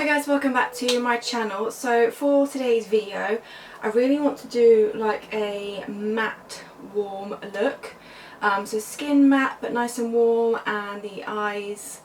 Hi guys, welcome back to my channel. So for today's video I really want to do like a matte warm look. So skin matte but nice and warm, and the eyes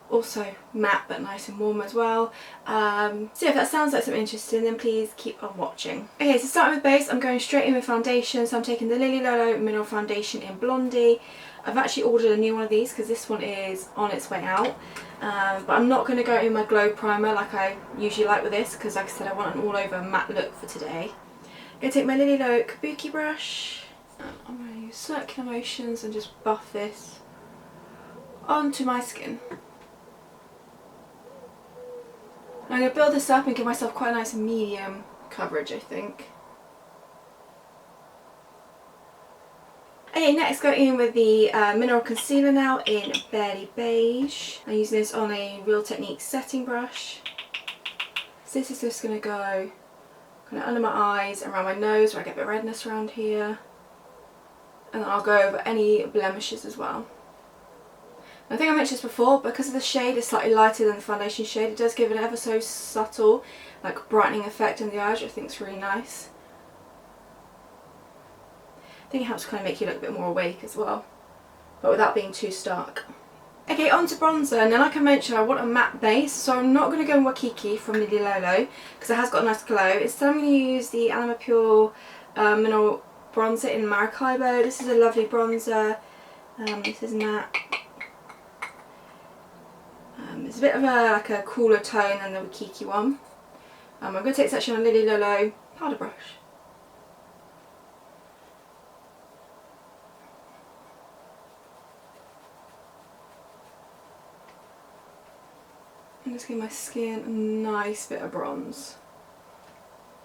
also matte but nice and warm as well. So if that sounds like something interesting, then please keep on watching. Okay, so starting with base, I'm going straight in with foundation. So I'm taking the Lily Lolo Mineral Foundation in Blondie. I've actually ordered a new one of these because this one is on its way out. But I'm not going to go in my glow primer like I usually like with this, because like I said, I want an all over matte look for today. I'm going to take my Lily Lolo Kabuki brush. I'm going to use circular motions and just buff this onto my skin. I'm going to build this up and give myself quite a nice medium coverage, I think. Okay, next go in with the mineral concealer now in Barely Beige. I'm using this on a Real Techniques setting brush. So this is just going to go kind of under my eyes and around my nose where I get a bit of redness around here. And then I'll go over any blemishes as well. I think I mentioned this before, because of the shade is slightly lighter than the foundation shade, it does give an ever so subtle like brightening effect in the eyes, which I think is really nice. I think it helps kind of make you look a bit more awake as well, but without being too stark. Okay, on to bronzer. Now like I mentioned, I want a matte base, so I'm not going to go in Wakiki from Lily Lolo because it has got a nice glow. Instead I'm going to use the Anima Pure Mineral Bronzer in Maracaibo. This is a lovely bronzer. This is matte. It's a bit of a cooler tone than the Wakiki one. I'm going to take this actually on a Lily Lolo powder brush. And just give my skin a nice bit of bronze,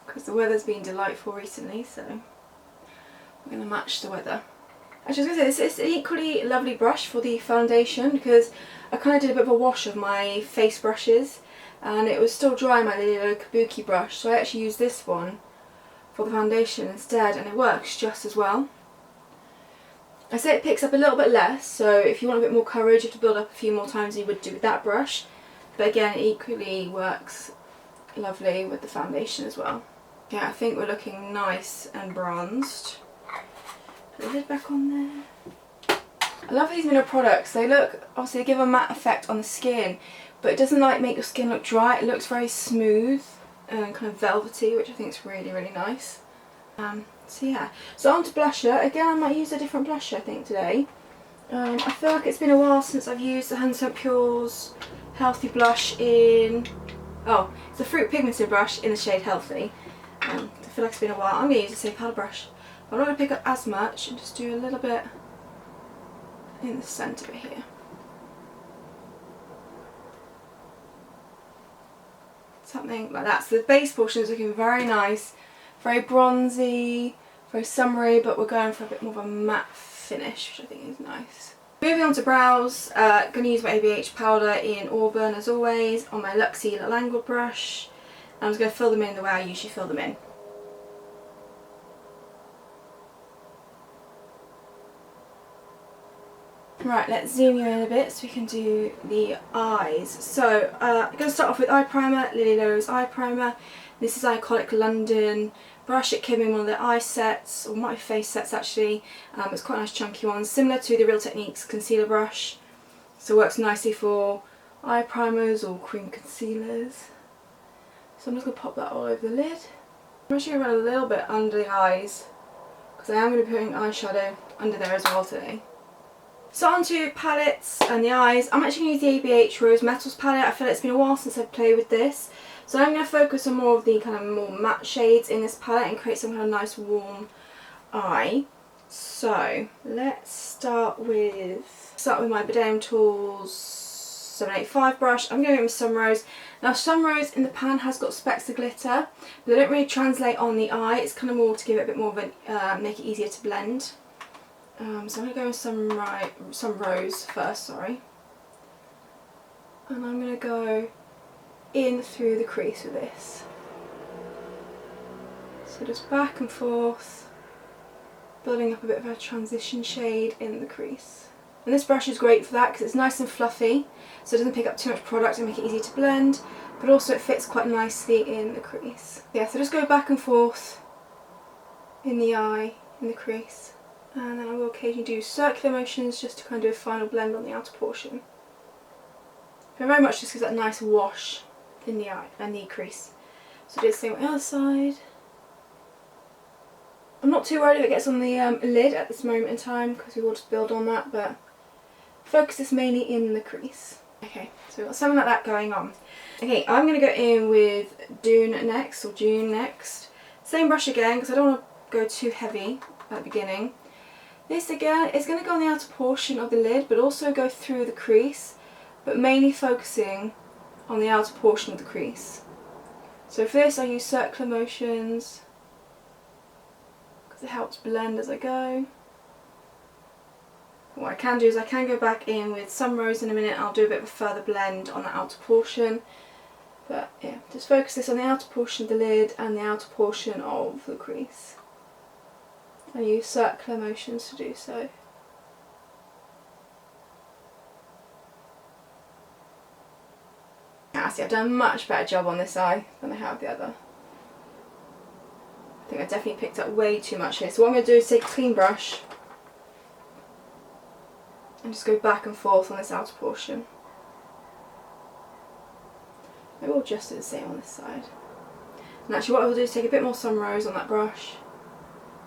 because the weather's been delightful recently, so I'm going to match the weather. Actually, I was going to say, this is an equally lovely brush for the foundation, because I kind of did a bit of a wash of my face brushes and it was still dry, my Lily Lolo Kabuki brush, so I actually used this one for the foundation instead, and it works just as well. I say it picks up a little bit less, so if you want a bit more coverage you have to build up a few more times than you would do with that brush. But again, it equally works lovely with the foundation as well. Yeah, I think we're looking nice and bronzed. Put the lid back on there. I love these mineral products. They look, obviously they give a matte effect on the skin, but it doesn't like make your skin look dry. It looks very smooth and kind of velvety, which I think is really, really nice. So yeah, so on to blusher. Again, I might use a different blusher I think today. I feel like it's been a while since I've used the 100% Pure's Healthy blush in, it's a Fruit Pigmented brush in the shade Healthy. I feel like it's been a while. I'm going to use the same powder brush, but I'm not going to pick up as much and just do a little bit in the centre here. Something like that. So the base portion is looking very nice, very bronzy, very summery, but we're going for a bit more of a matte finish, which I think is nice. Moving on to brows, going to use my ABH powder in Auburn as always on my Luxie Little Angled brush. I'm just going to fill them in the way I usually fill them in. Right, let's zoom you in a bit so we can do the eyes. So I'm going to start off with eye primer, Lily Lolo's eye primer. This is Iconic London brush. It came in one of the eye sets, or my face sets actually. It's quite a nice chunky one, similar to the Real Techniques concealer brush. So it works nicely for eye primers or cream concealers. So I'm just going to pop that all over the lid. I'm actually going to run a little bit under the eyes, because I am going to be putting eyeshadow under there as well today. So on to palettes and the eyes. I'm actually going to use the ABH Rose Metals palette. I feel like it's been a while since I've played with this. So I'm going to focus on more of the kind of more matte shades in this palette and create some kind of nice warm eye. So let's start with my Bedouin Tools 785 brush. I'm going to go with some Rose. Now some Rose in the pan has got specks of glitter, but they don't really translate on the eye. It's kind of more to give it a bit more of a, make it easier to blend. So I'm going to go with some Rose first, sorry. And I'm going to go in through the crease with this. So just back and forth, building up a bit of a transition shade in the crease. And this brush is great for that because it's nice and fluffy, so it doesn't pick up too much product and make it easy to blend. but also it fits quite nicely in the crease. Yeah, so just go back and forth in the eye, in the crease, and then I will occasionally do circular motions just to kind of do a final blend on the outer portion. But very much just gives that nice wash in the eye and the crease. So do the same on the other side. I'm not too worried if it gets on the lid at this moment in time because we will just build on that, but focus this mainly in the crease. Okay, so we've got something like that going on. Okay, I'm going to go in with June next. Same brush again because I don't want to go too heavy at the beginning. This again is going to go on the outer portion of the lid but also go through the crease, but mainly focusing on the outer portion of the crease. So for this I use circular motions because it helps blend as I go. What I can do is I can go back in with some rose in a minute. I'll do a bit of a further blend on the outer portion. But yeah, just focus this on the outer portion of the lid and the outer portion of the crease. I use circular motions to do so. Ah, see, I've done a much better job on this eye than I have the other. I think I definitely picked up way too much here. So what I'm going to do is take a clean brush and just go back and forth on this outer portion. I will just do the same on this side. And actually what I will do is take a bit more sun rose on that brush.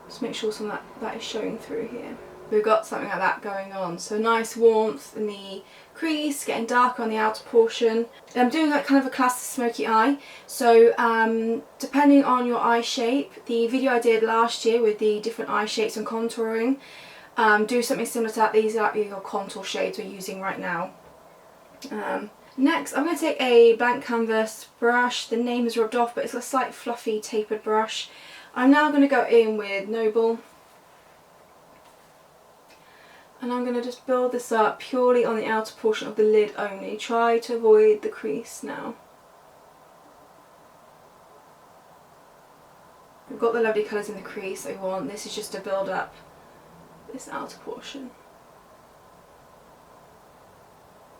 Just make sure some of that is showing through here. We've got something like that going on. So nice warmth in the crease, getting darker on the outer portion. I'm doing like kind of a classic smoky eye. So depending on your eye shape, the video I did last year with the different eye shapes and contouring, do something similar to that. These are your contour shades we're using right now. Next I'm going to take a blank canvas brush. The name is rubbed off but it's a slight fluffy tapered brush. I'm now going to go in with Noble and I'm going to just build this up purely on the outer portion of the lid only. Try to avoid the crease now. We've got the lovely colours in the crease that we want. This is just to build up this outer portion.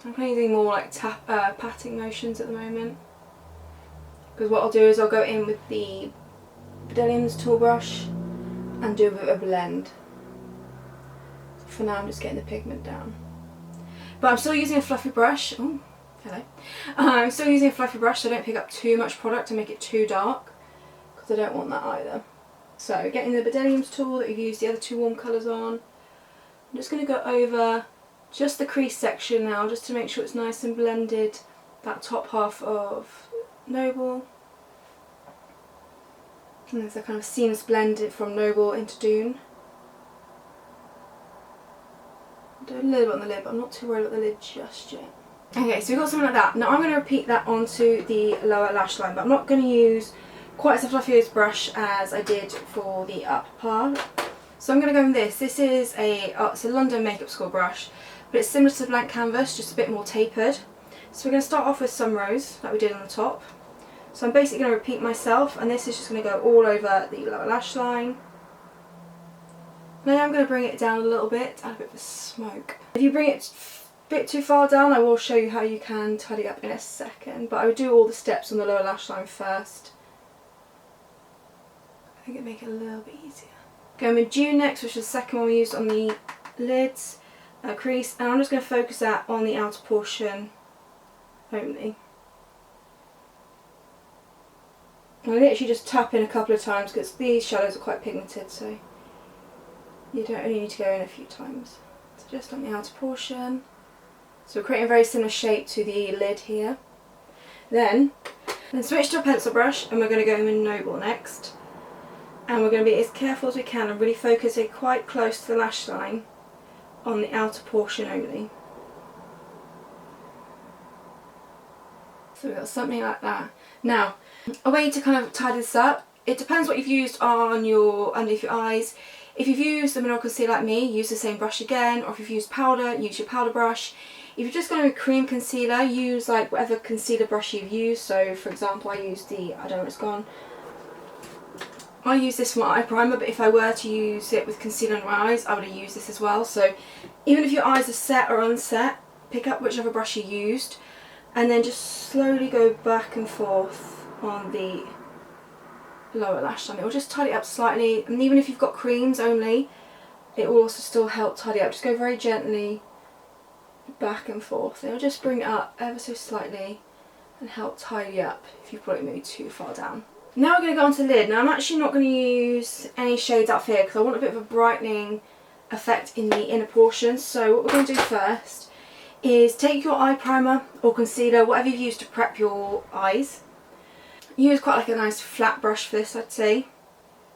I'm kind of using more like patting motions at the moment because what I'll do is I'll go in with the Bedelium's tool brush and do a bit of a blend. So for now I'm just getting the pigment down. But I'm still using a fluffy brush. Oh, hello. I'm still using a fluffy brush so I don't pick up too much product and make it too dark because I don't want that either. So getting the Bedelium's tool that we've used the other two warm colours on. I'm just going to go over just the crease section now just to make sure it's nice and blended, that top half of Noble. And there's a kind of seamless blend from Noble into Dune. Do a little bit on the lid, but I'm not too worried about the lid just yet. Okay, so we've got something like that. Now I'm going to repeat that onto the lower lash line, but I'm not going to use quite as a fluffy brush as I did for the upper part. So I'm going to go with this. This is it's a London Makeup School brush, but it's similar to the blank canvas, just a bit more tapered. So we're going to start off with some rose, like we did on the top. So I'm basically going to repeat myself, and this is just going to go all over the lower lash line. Now I'm going to bring it down a little bit, add a bit of a smoke. If you bring it a bit too far down, I will show you how you can tidy up in a second, but I would do all the steps on the lower lash line first. I think it'd make it a little bit easier. Going with June next, which is the second one we used on the lids crease, and I'm just going to focus that on the outer portion only. I literally just tap in a couple of times because these shadows are quite pigmented, so you don't really need to go in a few times. So just on the outer portion. So we're creating a very similar shape to the lid here. Then switch to a pencil brush and we're going to go in with Noble next. And we're going to be as careful as we can and really focus it quite close to the lash line on the outer portion only. So we've got something like that. Now, a way to kind of tidy this up, it depends what you've used on underneath your eyes. If you've used the mineral concealer like me, use the same brush again, or if you've used powder, use your powder brush. If you're just going to cream concealer, use like whatever concealer brush you've used. So for example, I used the, I don't know where it's gone. I use this for my eye primer, but if I were to use it with concealer on my eyes, I would have used this as well. So even if your eyes are set or unset, pick up whichever brush you used. and then just slowly go back and forth on the lower lash line. It will just tidy it up slightly, and even if you've got creams only, it will also still help tidy up. Just go very gently back and forth. It'll just bring it up ever so slightly and help tidy up if you've got it maybe too far down. Now we're going to go on to the lid. Now I'm actually not going to use any shades up here because I want a bit of a brightening effect in the inner portions. So what we're going to do first is take your eye primer or concealer, whatever you've used to prep your eyes. Use quite like a nice flat brush for this, I'd say,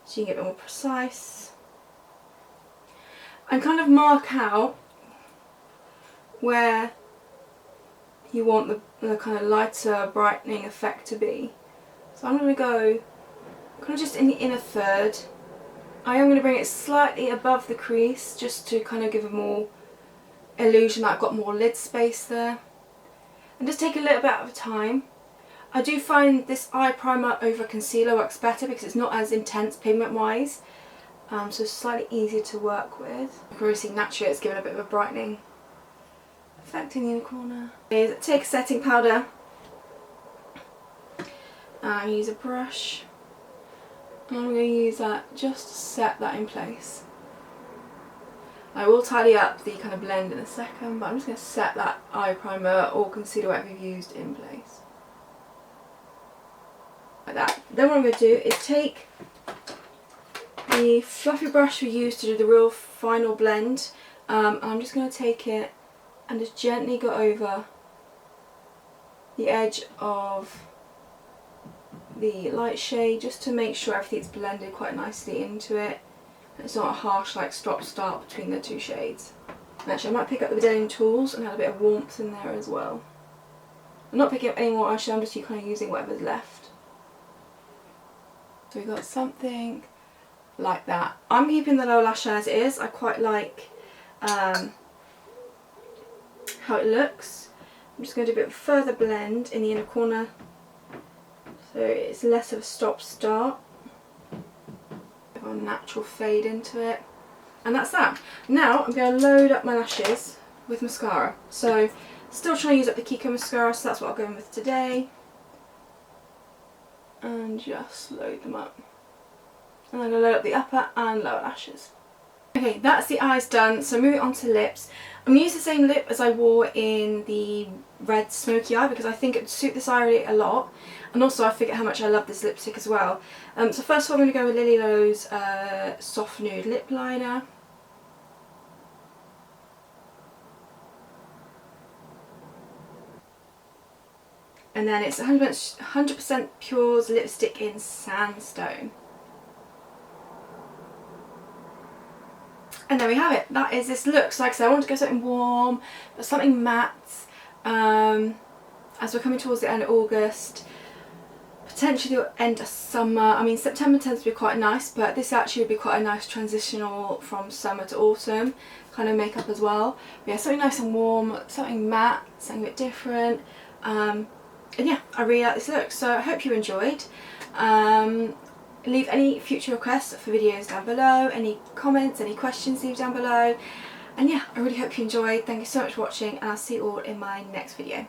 so you can get a bit more precise. And kind of mark out where you want the kind of lighter brightening effect to be. So I'm going to go kind of just in the inner third. I am going to bring it slightly above the crease just to kind of give a more illusion that I've got more lid space there. And just take a little bit at a time. I do find this eye primer over concealer works better because it's not as intense pigment wise, so it's slightly easier to work with. You can really see naturally it's given a bit of a brightening effect in the inner corner. Take a setting powder and use a brush, and I'm going to use that just to set that in place. I will tidy up the kind of blend in a second, but I'm just going to set that eye primer or concealer, whatever you've used, in place. Like that. Then what I'm going to do is take the fluffy brush we used to do the real final blend, and I'm just going to take it and just gently go over the edge of the light shade just to make sure everything's blended quite nicely into it. It's not a harsh like stop-start between the two shades. And actually I might pick up the bedazzling tools and add a bit of warmth in there as well. I'm not picking up any more eyeshadow, I'm just kind of using whatever's left. So we've got something like that. I'm keeping the lower lash line as it is. I quite like how it looks. I'm just going to do a bit of a further blend in the inner corner so it's less of a stop-start. A natural fade into it, and that's that. Now I'm going to load up my lashes with mascara. So still trying to use up the Kiko mascara, so that's what I'll go in with today, and just load them up. And I'm going to load up the upper and lower lashes. Okay, that's the eyes done, so moving on to lips. I'm going to use the same lip as I wore in the red smoky eye because I think it would suit this eye really a lot, and also I forget how much I love this lipstick as well. So first of all I'm going to go with Lily Lowe's Soft Nude Lip Liner. And then it's 100% Pure's lipstick in Sandstone. And there we have it. That is this look. So like I said, I want to go something warm, but something matte. As we're coming towards the end of August, potentially the end of summer. I mean, September tends to be quite nice, but this actually would be quite a nice transitional from summer to autumn kind of makeup as well. But yeah, something nice and warm, something matte, something a bit different. And yeah, I really like this look. So I hope you enjoyed. Leave any future requests for videos down below, any comments, any questions, leave down below. And yeah, I really hope you enjoyed. Thank you so much for watching, and I'll see you all in my next video.